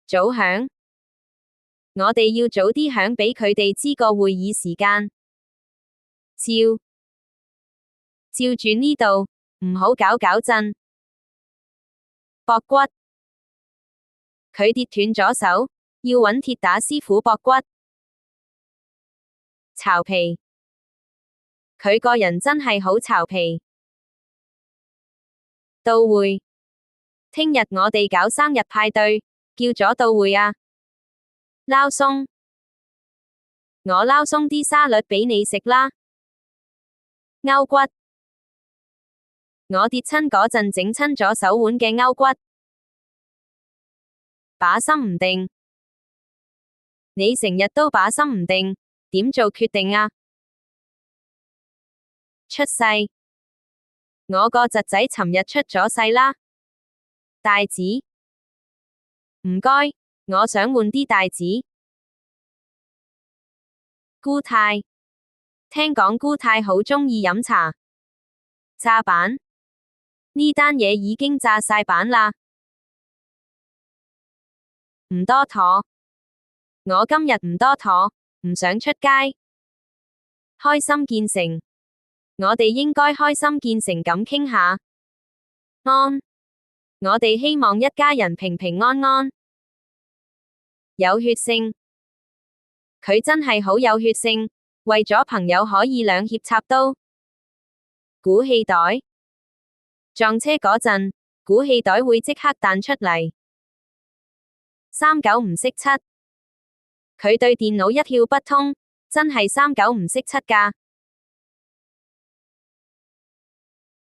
早響，我哋要早啲響俾佢哋知個會議時間。照住呢度，唔好搞震。駁骨，佢跌斷咗手，要搵鐵打師傅駁骨。巢皮，佢個人真係好巢皮。到會，聽日我哋搞生日派對，叫咗到會啊。撈鬆，我撈鬆啲沙律俾你食啦。勾骨，我跌親嗰陣整親咗手腕嘅勾骨。把心唔定，你成日都把心唔定，點做決定啊？出世，我個侄仔尋日出咗世啦。帶子，唔該，我想換啲帶子。姑太，聽講姑太好鍾意飲茶。炸板，呢單嘢已經炸晒板啦。唔多妥，我今日唔多妥，唔想出街。開心見誠，我哋應該開心見誠咁傾下。安，我哋希望一家人平平安安。有血性，佢真係好有血性，為咗朋友可以兩肋插刀。鼓氣袋，撞車嗰陣，鼓氣袋會即刻彈出嚟。39唔識7，佢對電腦一竅不通，真係39唔識7㗎。